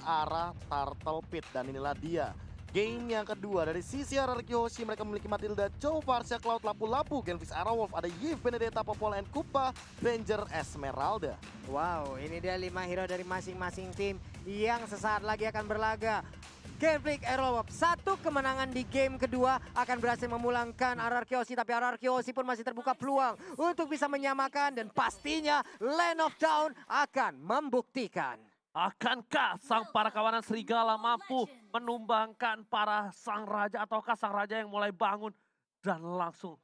arah Turtle Pit. Dan inilah dia. Game yang kedua dari sisi RRQ Hoshi, mereka memiliki Matilda, Joe, Varsha, Cloud, Lapu-Lapu, Genfix, Arrowwolf, ada Yves, Benedetta, Popol, and Kupa, Ranger, Esmeralda. Wow, ini dia 5 hero dari masing-masing tim yang sesaat lagi akan berlaga. Genfix, Arrowwolf, 1 kemenangan di game kedua akan berhasil memulangkan RRQ Hoshi, tapi RRQ Hoshi pun masih terbuka peluang untuk bisa menyamakan dan pastinya Land of Dawn akan membuktikan. Akankah sang para kawanan serigala mampu menumbangkan para sang raja ataukah sang raja yang mulai bangun dan langsung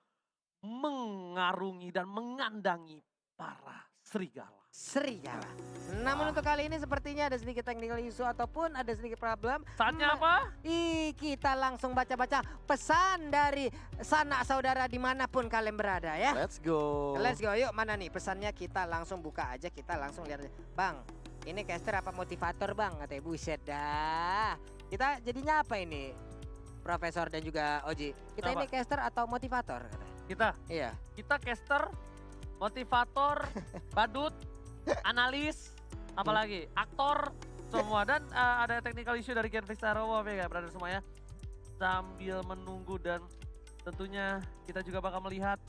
mengarungi dan mengandangi para serigala? Serigala. Namun untuk kali ini sepertinya ada sedikit technical issue ataupun ada sedikit problem. Saatnya apa? Kita langsung baca-baca pesan dari sanak saudara dimanapun kalian berada ya. Let's go. Let's go, yuk mana nih pesannya, kita langsung buka aja, kita langsung lihat aja. Bang, ini caster apa motivator bang? Katanya buset dah. Kita jadinya apa ini? Profesor dan juga Oji. Kita Apa? ini caster atau motivator katanya? Kita Iya. caster, motivator, badut, analis, apalagi aktor semua, dan ada technical issue dari Genfix Arrowwolf ya brother semua ya. Sambil menunggu dan tentunya kita juga bakal melihat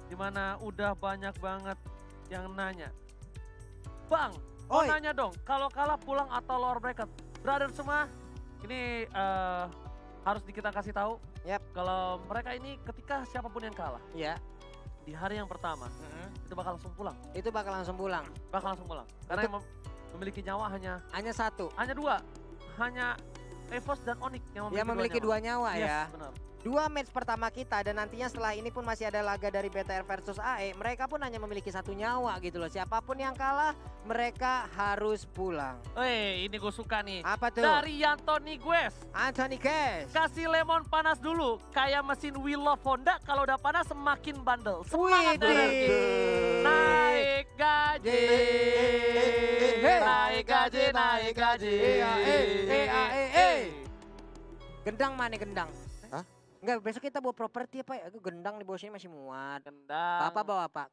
dimana udah banyak banget yang nanya. Bang, mau Oi. nanya dong, kalau kalah pulang atau lower bracket? Brother semua, ini harus kita kasih tahu. Yap. Kalau mereka ini ketika siapapun yang kalah, Iya. di hari yang pertama, itu bakal langsung pulang. Itu bakal langsung pulang. Bakal langsung pulang. Karena yang memiliki nyawa hanya Hanya 1. 2. Hanya Evos dan Onyx yang memiliki, Yang memiliki 2 nyawa Yes, ya. benar. 2 match pertama kita dan nantinya setelah ini pun masih ada laga dari BTR versus AE. Mereka pun hanya memiliki 1 nyawa gitu loh. Siapapun yang kalah, mereka harus pulang. Ini gue suka nih. Apa tuh? Dari Anthony Gues. Anthony Cash. Kasih lemon panas dulu. Kayak mesin Wheel of Honda, kalau udah panas semakin bandel. Semangat Widih. RRQ. Naik gaji. Naik gaji, naik gaji. Gendang mana gendang? Hah? Enggak, besok kita bawa properti apa ya? Aku gendang di bawah sini masih muat. Gendang. Bapak bawa apa?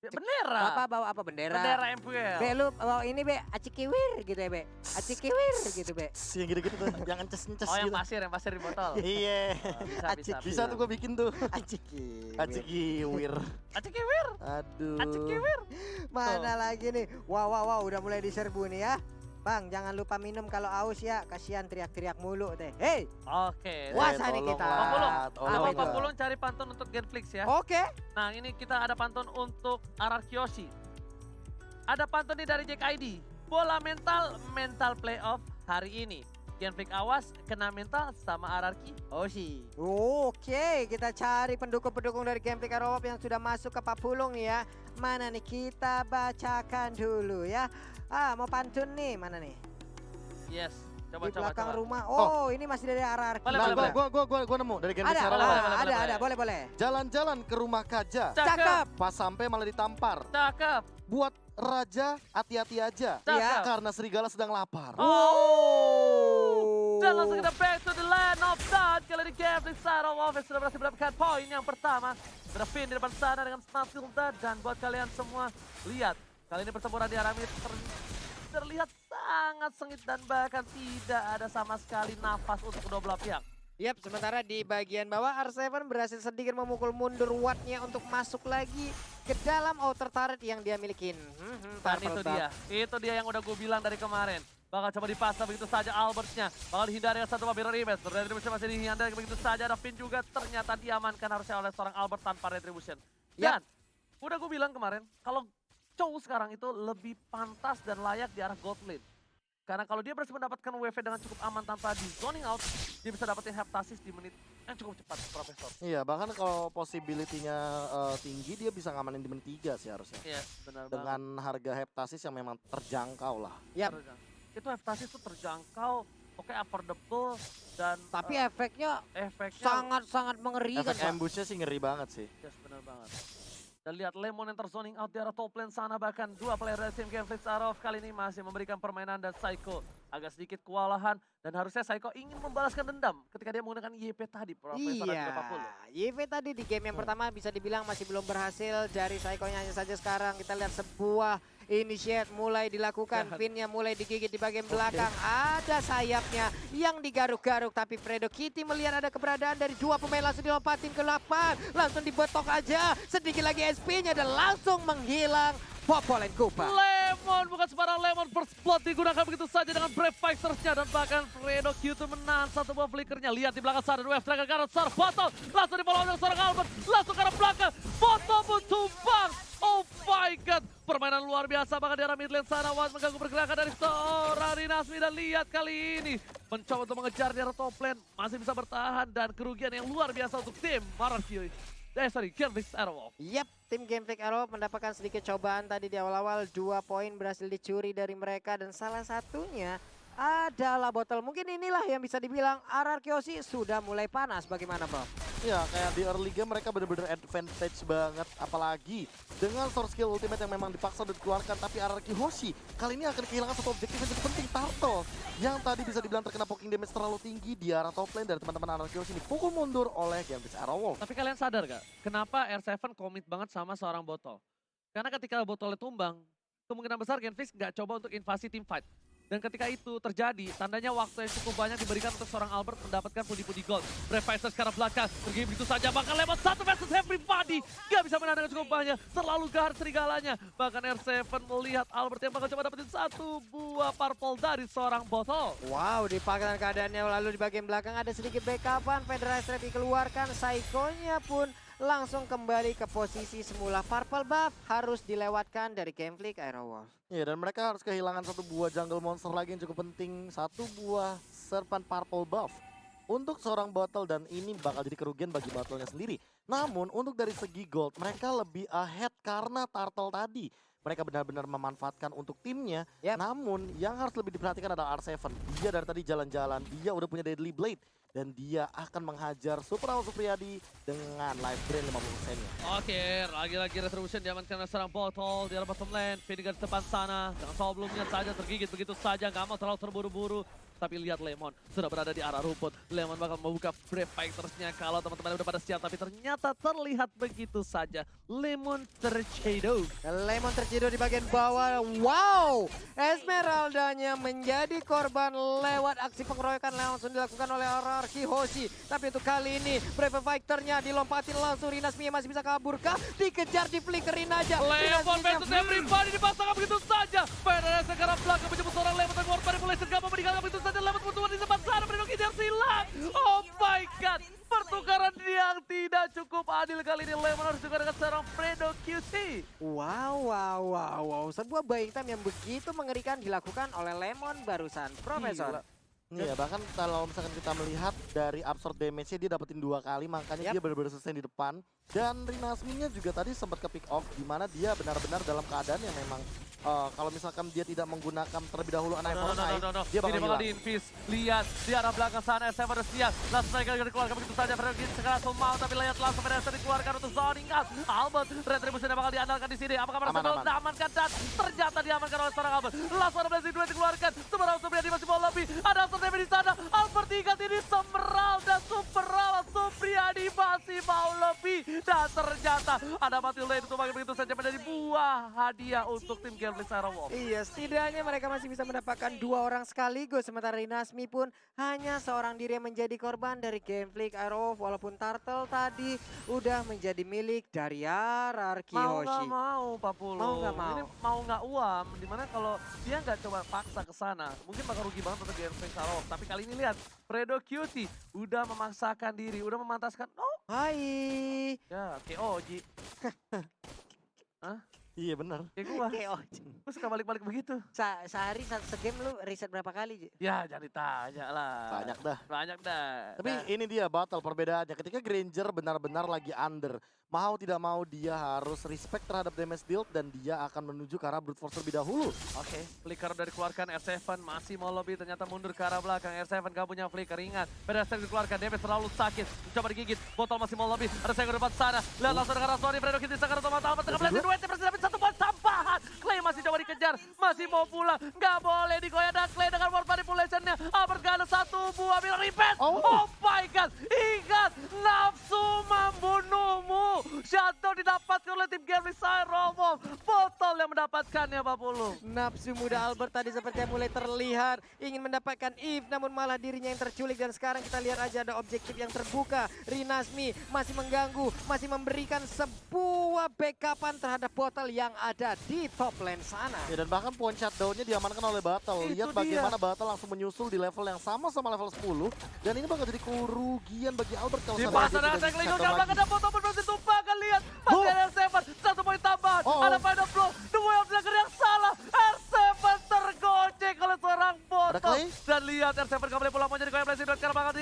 Bendera. Bapak bawa apa? Bendera. Bendera MPL. Be, lu bawa ini be, acikiwir gitu ya be. Acikiwir gitu be. Yang gitu-gitu tuh, yang ences-ences Oh, yang gitu. pasir di botol. Iya. Bisa. Bisa tuh gue bikin tuh. Acikiwir. Acikiwir. Acikiwir. Aduh. Acikiwir. Mana lagi nih? Wow, udah mulai diserbu nih ya. Bang, jangan lupa minum kalau aus ya. Kasihan teriak-teriak mulu deh. Hei, Oke. puasa nih kita. Apa Populung cari pantun untuk Genflix ya. Oke. Nah, ini kita ada pantun untuk RRQ Hoshi. Ada pantun nih dari JKID. Bola mental playoff hari ini. Genflix awas kena mental sama RRQ Hoshi. Oke, kita cari pendukung-pendukung dari Genflix Arrowwolf yang sudah masuk ke Papulung ya. Mana nih, kita bacakan dulu ya. Mau pantun nih, mana nih? Yes. Di Coba. belakang rumah. Oh, ini masih dari RRQ. Boleh, Nah, boleh. gua nemu dari Genfix Ada, Arrowwolf. boleh. Jalan-jalan ke rumah kaja, Cakep. pas sampai malah ditampar. Cakep. Buat raja, hati-hati aja. Cakep. Karena serigala sedang lapar. Dan langsung kita back to the land of Dawn. Kali ini Genflix Arrowwolf sudah berhasil mendapatkan poin yang pertama. Sudah fin di depan sana dengan Matilda. Dan buat kalian semua, lihat. Kali ini pertempuran di Aramid terlihat sangat sengit dan bahkan tidak ada sama sekali nafas untuk kedua belah pihak. Yap, sementara di bagian bawah R7 berhasil sedikit memukul mundur Wattnya untuk masuk lagi ke dalam outer turret yang dia milikin. Dan itu dia yang udah gue bilang dari kemarin. Bakal coba dipasang begitu saja Albertnya. Bakal dihindari satu mirror image. Retribution masih dihindari begitu saja. Ada pin juga ternyata diamankan harusnya oleh seorang Albert tanpa retribution. Dan udah gue bilang kemarin, kalau Chow sekarang itu lebih pantas dan layak di arah gold lane. Karena kalau dia berhasil mendapatkan WV dengan cukup aman tanpa di zoning out, dia bisa dapetin heptasis di menit yang cukup cepat, Profesor. Iya, bahkan kalau possibility-nya tinggi, dia bisa ngamanin di menit 3 sih harusnya. Iya, benar banget. Dengan harga heptasis yang memang terjangkau lah. Yap. Itu heptasis itu terjangkau, oke affordable, dan Tapi efeknya efeknya sangat mengerikan. Efek ambushnya sih ngeri banget sih. yes, benar banget. Dan lihat Lemon yang terzoning out di arah top lane sana, bahkan 2 player dari tim Genflix Arrowwolf kali ini masih memberikan permainan, dan Psycho agak sedikit kewalahan dan harusnya Psycho ingin membalaskan dendam ketika dia menggunakan YP tadi, Profesor dan juga Papulu. YV tadi di game yang pertama bisa dibilang masih belum berhasil dari Psycho-nya. Hanya saja sekarang kita lihat sebuah Initiate mulai dilakukan, pinnya mulai digigit di bagian belakang. Ada sayapnya yang digaruk-garuk, tapi Fredo Kitty melihat ada keberadaan dari dua pemain, langsung dilompatin ke lapangan. Langsung dibetok aja, sedikit lagi SP-nya dan langsung menghilang. Popol and Kupa. Lemon, bukan sembarang Lemon, first blood digunakan begitu saja dengan Brave Fighters-nya. Dan bahkan Fredo Q2 menahan satu buah flickernya. Lihat di belakang sana, Wave Dragon Garden Star Botol. Langsung di follow oleh seorang Albert, langsung ke arah belakang. Botol pun tumbang. Oh my god, permainan luar biasa bahkan di arah mid lane sana. Wan mengganggu pergerakan dari seorang Rinasmi. Dan lihat kali ini, mencoba untuk mengejar di arah top lane. Masih bisa bertahan dan kerugian yang luar biasa untuk tim Mararkyo. Genflix Aerowolf. Yap, tim Genflix Aerowolf mendapatkan sedikit cobaan tadi di awal-awal. 2 poin berhasil dicuri dari mereka dan salah satunya adalah botol. Mungkin inilah yang bisa dibilang RRQ sudah mulai panas. Bagaimana, Bro? Ya, kayak di early game mereka bener-bener advantage banget. Apalagi dengan source skill ultimate yang memang dipaksa udah dikeluarkan. Tapi RRQ Hoshi kali ini akan kehilangan satu objektif yang cukup penting, Turtle. Yang tadi bisa dibilang terkena poking damage terlalu tinggi di arah top lane dari teman-teman RRQ Hoshi. Dipukul mundur oleh Genflix Aerowolf. Tapi kalian sadar gak, kenapa R7 komit banget sama seorang botol? Karena ketika botolnya tumbang, kemungkinan besar Genflix nggak coba untuk invasi team fight. Dan ketika itu terjadi, tandanya waktu yang cukup banyak diberikan untuk seorang Albert mendapatkan pundi-pundi gold. Brave Fighters sekarang belakang, pergi begitu saja, bahkan lewat satu versus everybody. Gak bisa menang dengan cukup banyak, terlalu gahar serigalanya. Bahkan R7 melihat Albert yang bakal coba dapetin satu buah purple dari seorang botol. Wow, dipaksakan keadaannya, lalu di bagian belakang ada sedikit backupan. Federasi dikeluarkan, Psycho-nya pun langsung kembali ke posisi semula. Purple buff harus dilewatkan dari Genflix Aerowolf. Ya, dan mereka harus kehilangan satu buah jungle monster lagi yang cukup penting. Satu buah Serpent Purple buff untuk seorang botol, dan ini bakal jadi kerugian bagi botolnya sendiri. Namun untuk dari segi gold mereka lebih ahead karena Turtle tadi. Mereka benar-benar memanfaatkan untuk timnya. Namun yang harus lebih diperhatikan adalah R7. Dia dari tadi jalan-jalan, dia udah punya Deadly Blade. Dan dia akan menghajar Supernal Supriyadi dengan life drain 50%-nya. Oke, lagi-lagi Retribution diamankan oleh seorang botol di arah bottom lane. Finnegan di depan sana, dengan sebelumnya saja tergigit begitu saja, nggak mau terlalu terburu-buru. Tapi lihat Lemon sudah berada di arah rumput. Lemon bakal membuka Brave Fighters-nya kalau teman-teman udah pada siap. Tapi ternyata terlihat begitu saja. Lemon tercedo. Lemon tercedo di bagian bawah. Wow! Esmeraldanya menjadi korban lewat aksi pengeroyokan langsung dilakukan oleh RRQ Hoshi. Tapi untuk kali ini Brave Fighter-nya dilompatin langsung. Rinasmi masih bisa kabur kah? Dikejar, di flickerin aja. Lemon versus everybody dipasangkan begitu saja. Federasi sekarang belakang menjemput seorang Lemon dan keluar manipulation. Gak mau meninggalkan begitu saja. Lemon bertuan di depan sana. Fredo Kitty yang silang. Oh my god. Pertukaran yang tidak cukup adil kali ini. Lemon harus juga dengan seorang Fredo QC. Wow. Sebuah buying time yang begitu mengerikan dilakukan oleh Lemon barusan. Profesor. Iya, bahkan kalau misalkan kita melihat dari absorb damage-nya dia dapetin 2 kali, makanya dia benar-benar selesai di depan. Dan Rinasmi-nya juga tadi sempat ke pick off, di mana dia benar-benar dalam keadaan yang memang kalau misalkan dia tidak menggunakan terlebih dahulu Eye for Eye, dia bakal hilang. Diinvis. Lihat di arah belakang sana, SM udah siap. Langsung mereka dikeluarkan begitu saja. Fredo Kitty sekarang langsung mau, tapi lihat langsung mereka dikeluarkan untuk zoning out. Albert, Retribution bakal diandalkan di sini. Apakah mereka bakal diamankan? Dan ternyata diamankan oleh seorang Albert. Langsung ada Blazing Duet dikeluarkan. Supernal Supriyadi masih mau lebih. Ada Absorb damage di sana. Albert diikat ini Semeral dan Supernal Supriyadi masih mau lebih. Dan ternyata ada mati lane itu begitu saja menjadi buah hadiah untuk tim Genflix Aerowolf. Iya, setidaknya mereka masih bisa mendapatkan 2 orang sekaligus. Sementara Rinasmi pun hanya seorang diri yang menjadi korban dari Genflix Aerowolf. Walaupun Turtle tadi udah menjadi milik dari RRQ Mau Hoshi. nggak mau, Pak Pulu. Mau nggak mau. Ini mau nggak uam. Dimana kalau dia nggak coba paksa ke sana, mungkin bakal rugi banget untuk Genflix Aerowolf. Tapi kali ini lihat, Fredo Cutie udah memaksakan diri, udah memantaskan. Oh, Hai. ya KO, Ji. Hah? Iya benar. Kayak gua. KO. Gua suka balik-balik begitu. Sehari segame lu riset berapa kali, Ji? Ya, jangan ditanya lah. Banyak dah. Banyak dah. Tapi ini dia battle perbedaannya. Ketika Granger benar-benar lagi under, mau tidak mau dia harus respect terhadap damage dealt dan dia akan menuju ke arah brute force terlebih dahulu. Oke, flicker dari dikeluarkan R7 masih mau lobby, ternyata mundur ke arah belakang. R7 gak punya flicker, ingat. Pedestrian dikeluarkan, damage terlalu sakit. Coba digigit, botol masih mau lobby. Ada saya ke depan sana. Lihat langsung dengan Rasuari, Fredo Kitty sekarang otomatis Albert tengah blended duet. Versi dapat satu poin tambahan. Clay masih coba dikejar, masih mau pulang. Gak boleh digoyah dan Clay dengan word manipulation-nya. Albert gak ada satu buah mirror repair. Oh my god, ingat nafsu membunuhmu. Shadow didapatkan oleh tim Genflix Aerowolf. Botol yang mendapatkan memuaskan ya Pak Pulu. Nafsu muda Albert tadi sepertinya mulai terlihat. Ingin mendapatkan Eve namun malah dirinya yang terculik. Dan sekarang kita lihat aja ada objektif yang terbuka. Rinasmi masih mengganggu, masih memberikan sebuah backupan terhadap botol yang ada di top lane sana. Ya, dan bahkan point shutdown-nya diamankan oleh Battle. Itu Lihat dia. bagaimana Battle langsung menyusul di level yang sama level 10. Dan ini bakal jadi kerugian bagi Albert kalau Di sampai pasar dia ada tidak Tekling shutdown udah belakang lagi. ada botol berhasil tumpahkan. Lihat masih ada R7, 1 poin tambahan. Oh. Ada final blow, the way of dagger yang salah. R7 tergocek oleh seorang botol. Clay? Dan lihat R7 gak boleh pulang menjadi koyak Blessing. Dan sekarang bakal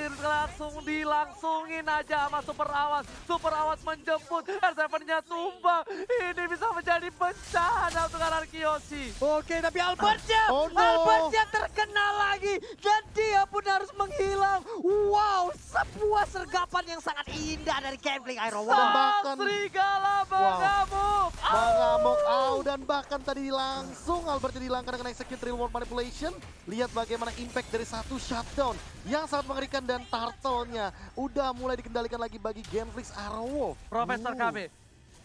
dilangsungin aja sama Super Awas. Super Awas menjemput, R7-nya tumbang. Ini bisa menjadi bencana untuk Ararkiosi. Oke, tapi Albertnya, Oh, no. Albertnya terkena lagi dan dia pun harus menghilang. Wow, sebuah sergapan yang sangat indah dari Gambling Iron Dan Wall. bahkan- Serigala mengamuk. Mengamuk dan bahkan tadi langsung Albert dihilangkan dengan execute real world manipulation. Lihat bagaimana impact dari satu shutdown yang sangat mengerikan dan turtle-nya udah mulai dikendalikan lagi bagi Genflix Arrowwolf. Profesor KB,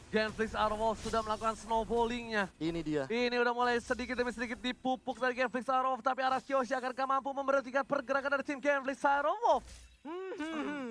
Genflix Arrowwolf sudah melakukan snowballingnya. Ini dia. Ini udah mulai sedikit demi sedikit dipupuk dari Genflix Arrowwolf, tapi Ararkiosi akankah mampu memberhentikan pergerakan dari tim Genflix Arrowwolf?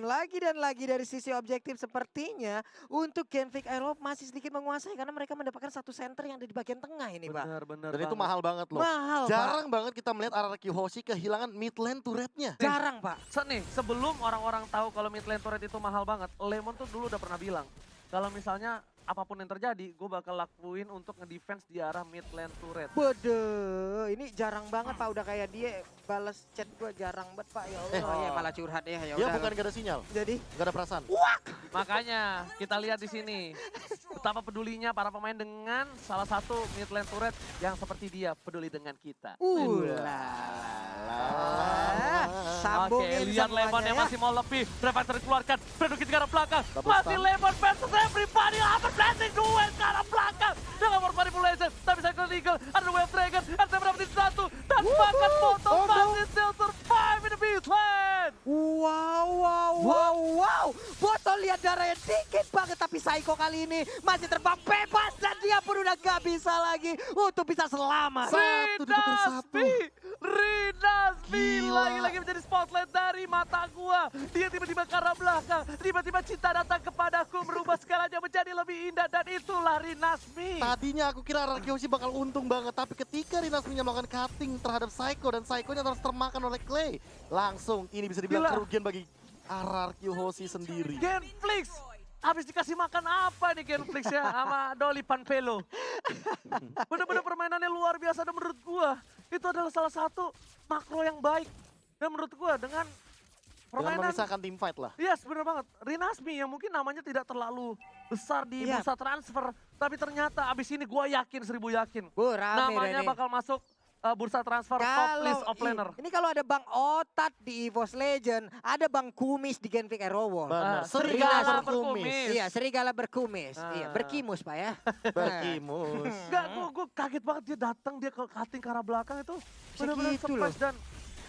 Lagi dan lagi dari sisi objektif sepertinya untuk Genflix Airlock masih sedikit menguasai karena mereka mendapatkan satu center yang ada di bagian tengah ini, Pak. Benar-benar. Dan itu mahal banget loh. Mahal, Jarang banget kita melihat Ararkiosi kehilangan mid lane turretnya. Pak. Jarang, Pak. Nih, sebelum orang-orang tahu kalau mid lane turret itu mahal banget, Lemon tuh dulu udah pernah bilang, kalau misalnya apapun yang terjadi, gue bakal lakuin untuk ngedefense di arah mid lane turret. Bodoh, ini jarang banget Pak, udah kayak dia balas chat gue jarang banget Pak, ya Allah. Oh. Ya malah curhat ya, ya Ya udah. bukan gak ada sinyal, Jadi, gak ada perasaan. Makanya kita lihat di sini betapa pedulinya para pemain dengan salah satu mid lane turret yang seperti dia peduli dengan kita. Sambungin Oke, lihat semuanya Lemon yang ya. masih mau lebih. Revicer dikeluarkan, Predukit ke arah belakang. Double Masih stun. Lemon versus everybody. Albert Blessing duel ke arah belakang. Dengan World Manipulation, tapi Cycle Eagle, ada Wave Dragon, RT berapa satu. Dan bahkan Botol Oh, no. masih still survive in the Beastland. Wow. Botol lihat darahnya dikit banget tapi Psycho kali ini masih terbang bebas dan dia pun udah gak bisa lagi untuk bisa selamat. Satu di depan satu. Rinasmi Gila. lagi-lagi menjadi spotlight dari mata gua. Dia tiba-tiba ke arah belakang, tiba-tiba cinta datang kepadaku merubah segalanya menjadi lebih indah dan itulah Rinasmi. Tadinya aku kira Ararkiosi bakal untung banget, tapi ketika Rinasminya melakukan cutting terhadap Psycho dan Psycho-nya terus termakan oleh Clay, langsung ini bisa dibilang Gila. kerugian bagi Ararkiosi sendiri. Genflix, habis dikasih makan apa nih Genflix ya sama Dolly Panpelo. Bener-bener permainannya luar biasa dan menurut gua itu adalah salah satu makro yang baik. Dan menurut gua dengan Dengan permainan memisahkan tim fight lah. yes, bener banget. Rinasmi yang mungkin namanya tidak terlalu besar di Iya. bursa transfer. Tapi ternyata abis ini gue yakin, 1000 yakin. Rame Namanya dah ini. bakal masuk bursa transfer top list of laner. Ini kalau ada Bang Otat di EVOS Legend, ada Bang Kumis di Genflix Airwall. Benar, serigala serigala berkumis. berkumis. Iya, serigala berkumis. Ah. Iya, berkimus Pak ya. Berkimus. Enggak, gue kaget banget dia datang, dia ke cutting ke arah belakang itu. Bener-bener Segitu surprise dan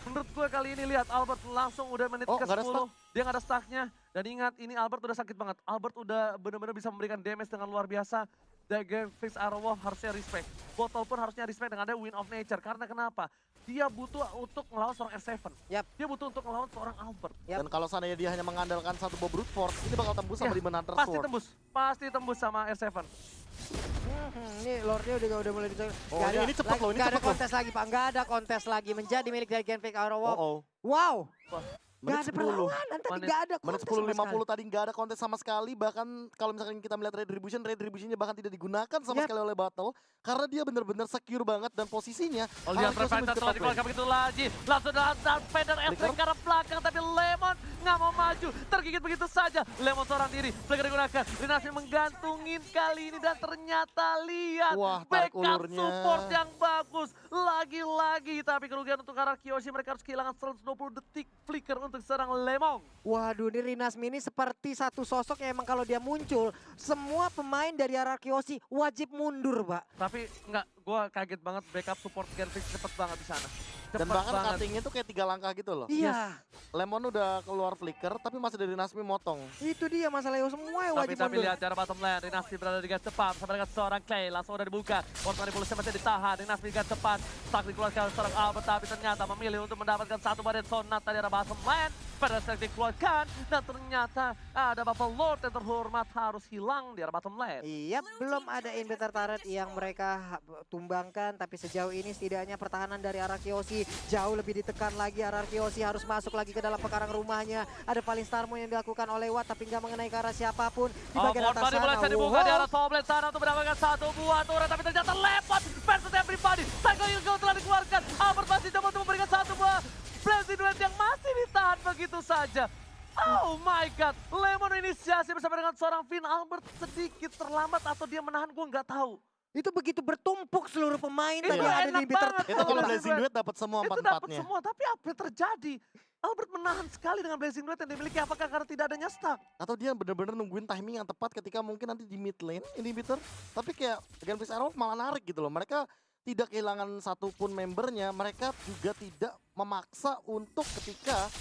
menurut gue kali ini lihat Albert langsung udah menit Oh, ke nggak ada 10. Dia nggak ada stucknya. Dan ingat ini Albert udah sakit banget. Albert udah bener-bener bisa memberikan damage dengan luar biasa. Dan Genflix Arrowwolf harusnya respect. Botol pun harusnya respect dengan ada Win of Nature. Karena kenapa? Dia butuh untuk melawan seorang R7. Yap. Dia butuh untuk melawan seorang Albert. Yap. Dan kalau seandainya dia hanya mengandalkan satu Bob Brute Force, ini bakal tembus sama Ya, Demon Hunter Pasti Sword. tembus. Pasti tembus sama R7. Ini Lordnya udah mulai dicari. Oh, ini cepet loh, ini Gak ada cepet loh. kontes lagi Pak, gak ada kontes lagi. Menjadi milik dari Genflix Airwall. Oh, Wow, menit gak ada 10. perlawanan tadi, Menit- gak ada Menit kontes 10.50 sama sekali. tadi nggak ada kontes sama sekali. Bahkan kalau misalkan kita melihat retributionnya bahkan tidak digunakan sama Yap. sekali oleh Battle. Karena dia benar-benar secure banget dan posisinya. Oh, lihat Ararkiosi Revicer menuju ke telah top lane. dikeluarkan begitu lagi. Langsung datang Vader S Flicker. ke arah belakang. Tapi Lemon nggak mau maju. Tergigit begitu saja. Lemon seorang diri. Flicker digunakan. Rinasmi menggantungin kali ini. Dan ternyata lihat. Wah, tarik Backup ulurnya. support yang bagus. Lagi-lagi. Tapi kerugian untuk Ararkiosi. Mereka harus kehilangan 120 detik. Flicker untuk serang Lemon. Waduh, ini Rinasmi ini seperti satu sosok yang emang kalau dia muncul, semua pemain dari Ararkiosi wajib mundur, Pak. Tapi nggak, gue kaget banget backup support Genfix cepet banget di sana. Dan bahkan cuttingnya tuh kayak 3 langkah gitu loh. Iya. Lemon udah keluar flicker tapi masih dari Nasmi motong. Itu dia masalah Leo semua yang wajib Tapi mundur. lihat cara bottom lane, Rinasmi berada di garis depan bersama dengan seorang Clay, langsung udah dibuka. Portman Pulse masih ditahan, Rinasmi di garis depan. Stuck dikeluarkan oleh seorang Albert, tapi ternyata memilih untuk mendapatkan satu badan sonat dari arah bottom lane. Pada saat dikeluarkan, dan ternyata ada Buffalo Lord yang terhormat harus hilang di arah bottom lane. Iya, belum ada inventor turret yang mereka tumbangkan, tapi sejauh ini setidaknya pertahanan dari Arakiyoshi jauh lebih ditekan lagi. Arakiyoshi harus masuk lagi ke dalam pekarang rumahnya. Ada paling Starmo yang dilakukan oleh Watt, tapi nggak mengenai ke arah siapapun di bagian atas Portman mulai sana. dibuka di arah top lane sana untuk mendapatkan satu buah turret, tapi ternyata lewat versus everybody. Cycle Eagle telah dikeluarkan, Albert masih coba untuk memberikan satu buah Blazing Duet yang masih ditahan begitu saja. Oh my god, Lemon inisiasi bersama dengan seorang Finn. Albert sedikit terlambat atau dia menahan, gue nggak tahu. Itu begitu bertumpuk seluruh pemain Itu tadi ada enak di inventor banget. Itu kalau Blazing Blazing Duet. Duet dapat semua Itu dapat empat-empatnya. semua, tapi apa yang terjadi? Albert menahan sekali dengan Blazing Duet yang dimiliki, apakah karena tidak adanya stack? Atau dia bener-bener nungguin timing yang tepat ketika mungkin nanti di mid lane inhibitor. Tapi kayak Genfix Arrow malah narik gitu loh. Mereka tidak kehilangan satupun membernya. Mereka juga tidak memaksa untuk ketika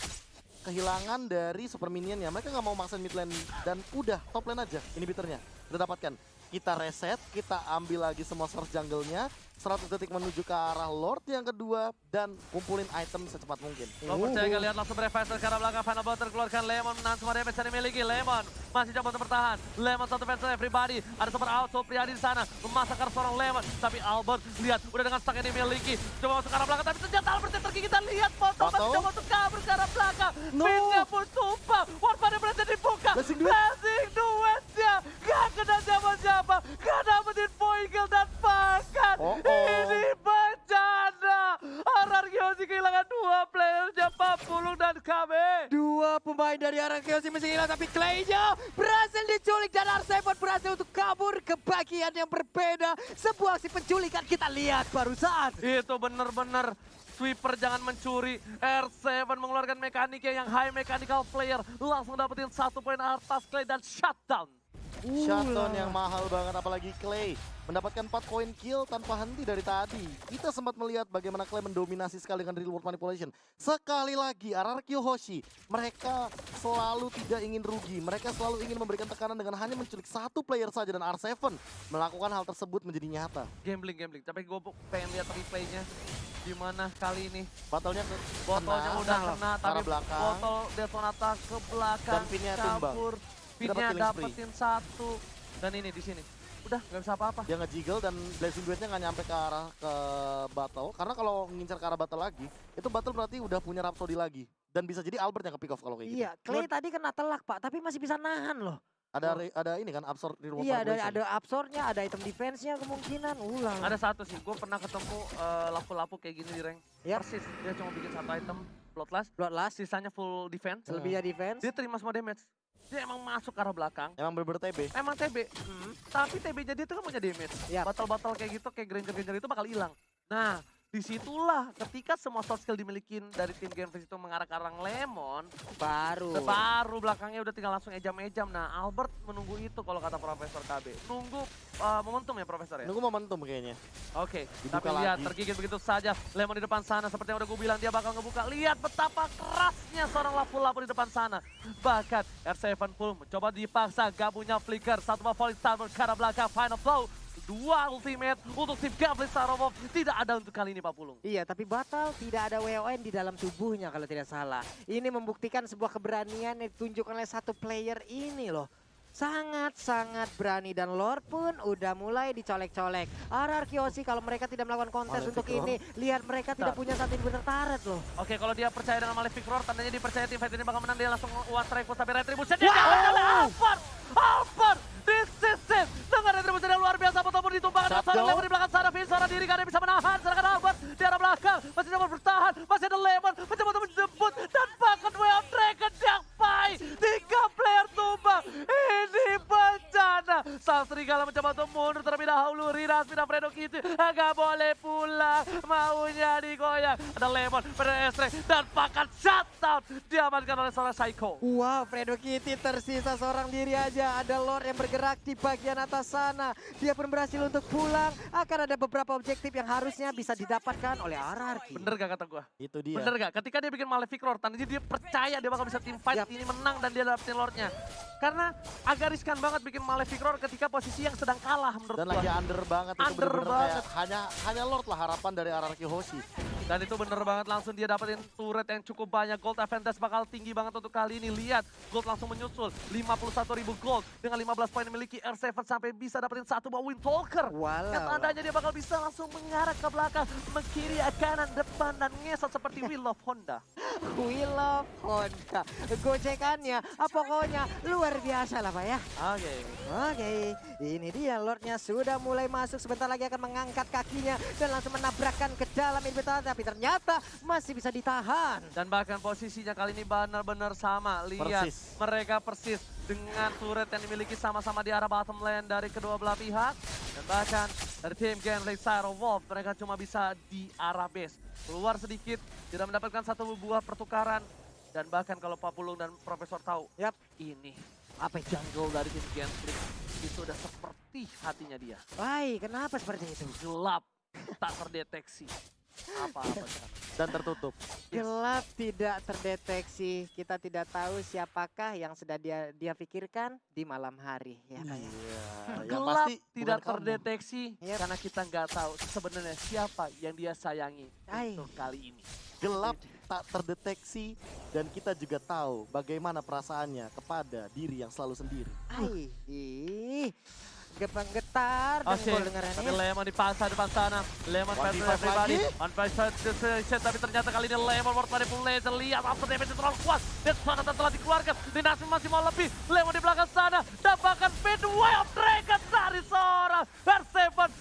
kehilangan dari super minionnya. Mereka nggak mau maksa mid lane dan udah top lane aja inhibitornya. Kita dapatkan. Kita reset, kita ambil lagi semua source jungle-nya. 100 detik menuju ke arah Lord yang kedua dan kumpulin item secepat mungkin. Lo percaya nggak lihat langsung berefasel ke arah belakang, Final Blow terkeluarkan, Lemon menahan semua damage yang dimiliki, Lemon masih coba untuk bertahan, Lemon satu fans everybody, ada super out, Supriyadi di sana, memasakkan seorang Lemon, tapi Albert lihat udah dengan stack yang dimiliki, coba masuk ke arah belakang, tapi ternyata Albert yang tergigit, kita lihat foto masih coba untuk kabur ke arah belakang, Pinnya pun tumpah, Warfare berhasil dibuka, Blazing Duet. Blazing Duet-nya, gak kena siapa-siapa, gak dapetin point kill dan bahkan ini bencana. Arakiyoshi kehilangan 2 playernya, Papulung dan KB. 2 pemain dari Arakiyoshi masih hilang, tapi Clay-nya berhasil diculik dan R7 berhasil untuk kabur ke bagian yang berbeda. Sebuah aksi penculikan kita lihat barusan. Itu bener-bener sweeper jangan mencuri. R7 mengeluarkan mekaniknya yang high mechanical player. Langsung dapetin 1 poin atas Clay dan shutdown. Shutdown yang mahal banget, apalagi Clay mendapatkan 4 poin kill tanpa henti dari tadi. Kita sempat melihat bagaimana Clay mendominasi sekali dengan real world manipulation. Sekali lagi Arakiyoshi, mereka selalu tidak ingin rugi. Mereka selalu ingin memberikan tekanan dengan hanya menculik 1 player saja, dan R7 melakukan hal tersebut menjadi nyata. Gambling. Tapi gue pengen lihat replaynya. Gimana kali ini? Battlenya Botolnya udah kena, ke tapi arah belakang. botol Detonata ke belakang. Dan pinnya tumbang. kabur. Dia Pinnya dapat killing spree. dapetin 1. Dan ini di sini. Udah nggak bisa apa-apa. Dia nge-jiggle dan Blazing Duet-nya nggak nyampe ke arah ke battle. Karena kalau ngincar ke arah battle lagi, itu battle berarti udah punya Rhapsody lagi. Dan bisa jadi Albert yang ke pick off kalau kayak gitu. Iya, Clay tadi kena telak Pak, tapi masih bisa nahan loh. Ada ini kan absorb di rumah Iya, ada absornya, ada item defense-nya kemungkinan. Ulang. Ada satu sih, gue pernah ketemu lapu-lapu kayak gini di rank. Yap. Persis, dia cuma bikin 1 item Bloodlust, Bloodlust, sisanya full defense. selebihnya defense. Dia terima semua damage. Dia emang masuk ke arah belakang. Emang bener-bener TB. Emang TB, tapi TB-nya dia tuh kan punya damage. Yap. Battle-battle kayak gitu, kayak Granger-Granger itu bakal hilang. Nah, disitulah ketika semua soft skill dimiliki dari tim Genfix itu mengarah ke arah Lemon, baru belakangnya udah tinggal langsung ejam-ejam. Nah, Albert menunggu itu kalau kata Profesor KB. Nunggu momentum ya Profesor ya? Nunggu momentum kayaknya. Oke, Dibuka tapi lihat lagi. tergigit begitu saja. Lemon di depan sana seperti yang udah gue bilang, dia bakal ngebuka. Lihat betapa kerasnya seorang lapu-lapu di depan sana. Bahkan R7 pun mencoba dipaksa, gak punya flicker. Satu falling star ke arah belakang, final blow. 2 ultimate untuk tim Genfix Arrow. Tidak ada untuk kali ini Pak Pulung. Iya, tapi Batal tidak ada WON di dalam tubuhnya kalau tidak salah. Ini membuktikan sebuah keberanian yang ditunjukkan oleh satu player ini loh. Sangat-sangat berani dan Lord pun udah mulai dicolek-colek. Arakiyoshi kalau mereka tidak melakukan kontes Malefic untuk Roar. ini, lihat mereka tidak punya satu inhibitor turret loh. Oke, kalau dia percaya dengan Malefic Roar, tandanya dipercaya tim fight ini bakal menang. Dia langsung one strike tapi Retribution dia dapat oleh Albert. This is it. Dengan Retribution yang luar biasa, ataupun ditumbangkan dengan seorang Lemon di belakang sana. Finn seorang diri gak ada yang bisa menahan. Sedangkan Albert di arah belakang masih coba bertahan. Masih ada Lemon mencoba untuk menjemput dan bahkan Way of Dragon yang baik. 3 player tumbang. Ini bencana. Sang Serigala mencoba untuk mundur terlebih dahulu. Rinasmi dan Fredo Kitty gak boleh pulang. bilang maunya digoyang. Ada Lemon, ada Estre, dan pakan shutdown diamankan oleh seorang Psycho. Wow, Fredo Kitty tersisa seorang diri aja. Ada Lord yang bergerak di bagian atas sana. Dia pun berhasil untuk pulang. Akan ada beberapa objektif yang harusnya bisa didapatkan oleh RRQ. Bener gak kata gue? Itu dia. Bener gak? Ketika dia bikin Malefic Roar, tandanya dia percaya dia bakal bisa team fight Yap. ini menang dan dia dapetin Lordnya. Karena agak riskan banget bikin Malefic Roar ketika posisi yang sedang kalah menurut Dan gua. lagi under banget, itu Under bener-bener banget. kayak hanya Lord lah harapan dari RRQ Hoshi. Dan itu bener banget, langsung dia dapetin turret yang cukup banyak. Gold advantage bakal tinggi banget untuk kali ini. Lihat, Gold langsung menyusul. 51.000 Gold dengan 15 poin memiliki R7 sampai bisa dapetin satu buah Windtalker. Walau. Yang tandanya dia bakal bisa langsung mengarah ke belakang, mengkiri, kanan, depan, dan ngesot seperti Wheel of Honda. Wheel of Honda. Gocekannya, pokoknya luar biasa lah Pak ya. Oke. Oke, ini dia Lordnya sudah mulai masuk. Sebentar lagi akan mengangkat kakinya dan langsung menabrakkan ke dalam inhibitor. Tapi ternyata masih bisa ditahan. Dan bahkan posisinya kali ini benar-benar sama. Lihat, Persis. mereka persis dengan turret yang dimiliki sama-sama di arah bottom lane dari kedua belah pihak. Dan bahkan dari tim Genflix Cyro Wolf, mereka cuma bisa di arah base. Keluar sedikit, tidak mendapatkan satu buah pertukaran. Dan bahkan kalau Pak Pulung dan Profesor tahu, Yap. ini apa jungle dari tim Genflix itu udah seperti hatinya dia. Wah, kenapa seperti itu? Gelap, tak terdeteksi. Apa-apa sekarang. Dan tertutup. Gelap, tidak terdeteksi. Kita tidak tahu siapakah yang sudah dia pikirkan di malam hari. Ya, Kak, ya? Iya, yang Gelap pasti tidak bukan kamu. terdeteksi Yap. karena kita nggak tahu sebenarnya siapa yang dia sayangi Hai. untuk kali ini. Gelap tak terdeteksi dan kita juga tahu bagaimana perasaannya kepada diri yang selalu sendiri. Ai, ih, getar Oke, dengkul dengarannya. tapi Lemon dipasang depan sana. Lemon 1v5 versus everybody. lagi. On versus tapi ternyata kali ini Lemon world pada full laser. Lihat after damage terlalu kuat. Dan sana telah dikeluarkan. Dinasmi masih mau lebih. Lemon di belakang sana. Dapatkan Way of Dragon dari seorang R7.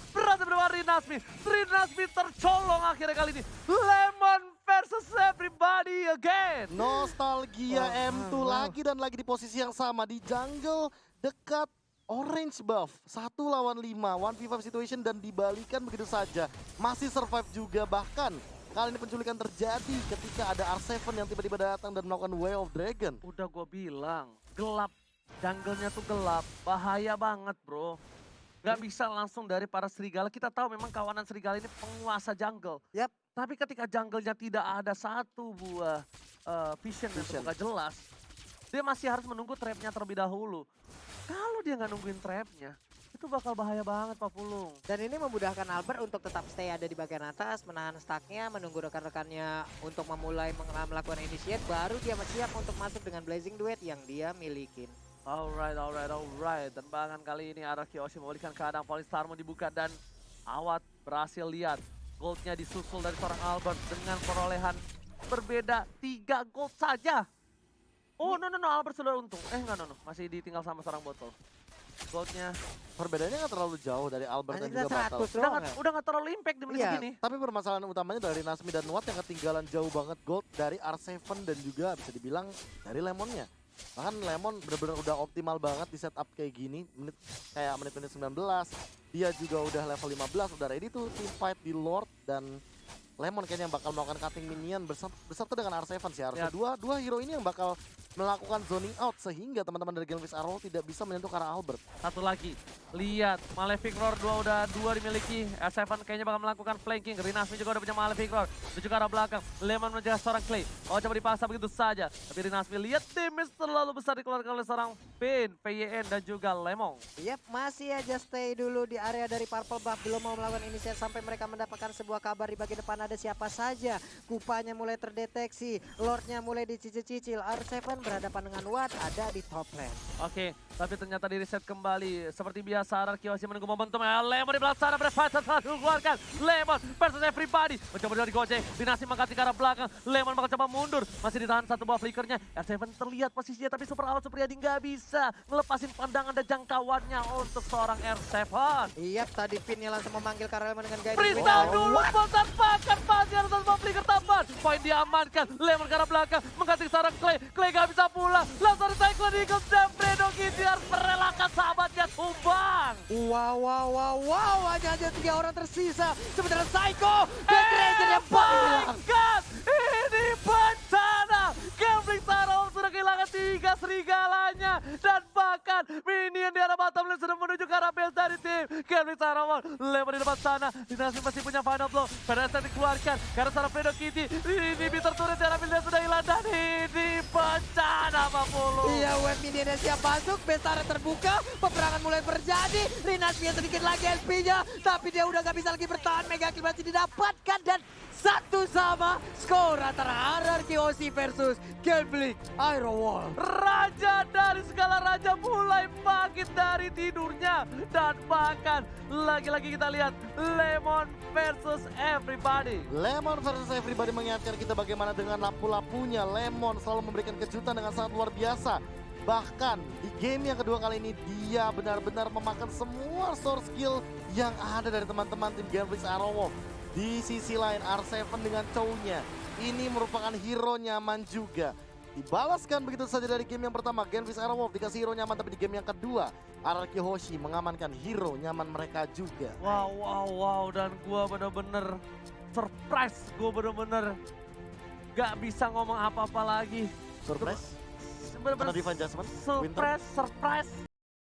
Berhasil berdua Rinasmi. Rinasmi tercolong akhirnya kali ini. Lemon versus everybody again. Nostalgia M2 lagi dan lagi di posisi yang sama di jungle dekat orange buff. 1 lawan 5, 1v5 situation dan dibalikan begitu saja. Masih survive juga, bahkan kali ini penculikan terjadi ketika ada R7 yang tiba-tiba datang dan melakukan Way of Dragon. Udah gue bilang, gelap. Jungle-nya tuh gelap, bahaya banget bro. Gak bisa langsung dari para serigala. Kita tahu memang kawanan serigala ini penguasa jungle. Yap. Tapi ketika jungle-nya tidak ada satu buah vision yang terbuka jelas, dia masih harus menunggu trapnya terlebih dahulu. Kalau dia nggak nungguin trapnya, itu bakal bahaya banget Pak Pulung. Dan ini memudahkan Albert untuk tetap stay ada di bagian atas, menahan stacknya, menunggu rekan-rekannya untuk memulai melakukan initiate, baru dia siap untuk masuk dengan Blazing Duet yang dia milikin. Alright. Dan bahkan kali ini RRQ Hoshi memulihkan keadaan. Polystar mau dibuka dan Awat berhasil lihat. Goldnya disusul dari seorang Albert dengan perolehan berbeda 3 gold saja. Oh no, Albert sudah untung. No, masih ditinggal sama seorang botol. Goldnya Perbedaannya nggak terlalu jauh dari Albert dan juga Batal. udah nggak terlalu impact di menit Iya. segini. Tapi permasalahan utamanya dari Nasmi dan Watt yang ketinggalan jauh banget gold dari R7 dan juga bisa dibilang dari Lemonnya. Bahkan Lemon benar-benar udah optimal banget di setup kayak gini, menit-menit 19. Dia juga udah level 15, udah ready tuh team fight di Lord dan Lemon kayaknya yang bakal melakukan cutting minion beserta dengan R7 sih harusnya. Ya. Dua hero ini yang bakal melakukan zoning out sehingga teman-teman dari Genflix Arrow tidak bisa menyentuh ke arah Albert. Satu lagi, lihat Malefic Roar 2 udah 2 dimiliki. R7 kayaknya bakal melakukan flanking. Rinasmi juga udah punya Malefic Roar. Menuju ke arah belakang, Lemon menjaga seorang Clay. Oh coba dipaksa begitu saja. Tapi Rinasmi lihat damage terlalu besar dikeluarkan oleh seorang Pin, PYN dan juga Lemon. Yap, masih aja stay dulu di area dari Purple Buff. Belum mau melakukan initiate sampai mereka mendapatkan sebuah kabar di bagian depan ada siapa saja. Kupanya mulai terdeteksi, Lordnya mulai dicicil-cicil. R7 berhadapan dengan Watt ada di top lane. Oke, tapi ternyata di reset kembali. Seperti biasa, RRQ masih menunggu momentum. Lemon di belakang sana, berfight satu keluarkan. Lemon versus everybody. Mencoba dari Gojek, Dinasti mengganti ke arah belakang. Lemon bakal coba mundur. Masih ditahan satu buah flickernya. R7 terlihat posisinya, tapi Super Awal Supriyadi nggak bisa ngelepasin pandangan dan jangkauannya untuk seorang R7. Iya, tadi Pinnya langsung memanggil Karelman dengan guiding. Freestyle dulu, bosan pakai. akan pasti ada satu flicker tambahan. Poin diamankan, Lemon ke arah belakang, mengganti seorang Clay. Clay gak bisa pulang, langsung di Cyclone Eagles dan Fredo Kitty harus merelakan sahabatnya tumbang. Wow, hanya 3 orang tersisa. Sementara Psycho dan Ranger yang paling hilang. God, ini bencana. Gambling Sarong sudah kehilangan 3 serigalanya. Dan bahkan minion di arah bottom lane sudah menuju ke arah base dari tim Gambling Sarong. Lemon di depan sana, Dinasti masih punya final blow. Federasi dikeluarkan karena seorang Fredo Kitty. Ini terturut di arah build sudah hilang dan ini bencana Pak Pulu. Iya, web minionnya siap masuk, Bestara terbuka, peperangan mulai terjadi. Rinas punya sedikit lagi SP-nya, tapi dia udah gak bisa lagi bertahan. Mega kill masih didapatkan dan 1-1 skor antara RRQOC versus Gambling Iron Wall. Raja dari segala raja mulai bangkit dari tidurnya. Dan bahkan lagi-lagi kita lihat Lemon versus everybody. Lemon versus everybody mengingatkan kita bagaimana dengan lampu-lampunya. Lemon selalu memberikan kejutan dengan sangat luar biasa. Bahkan di game yang kedua kali ini dia benar-benar memakan semua source skill yang ada dari teman-teman tim Gambling Arrow. Di sisi lain R7 dengan Chow-nya ini merupakan hero nyaman juga. Dibalaskan begitu saja dari game yang pertama, Gambling Arrow dikasih hero nyaman, tapi di game yang kedua RRQ Hoshi mengamankan hero nyaman mereka juga. Wow, dan gua bener-bener surprise, gua bener-bener gak bisa ngomong apa-apa lagi. Surprise? Bener-bener Karena Divine Judgment? Winter? surprise.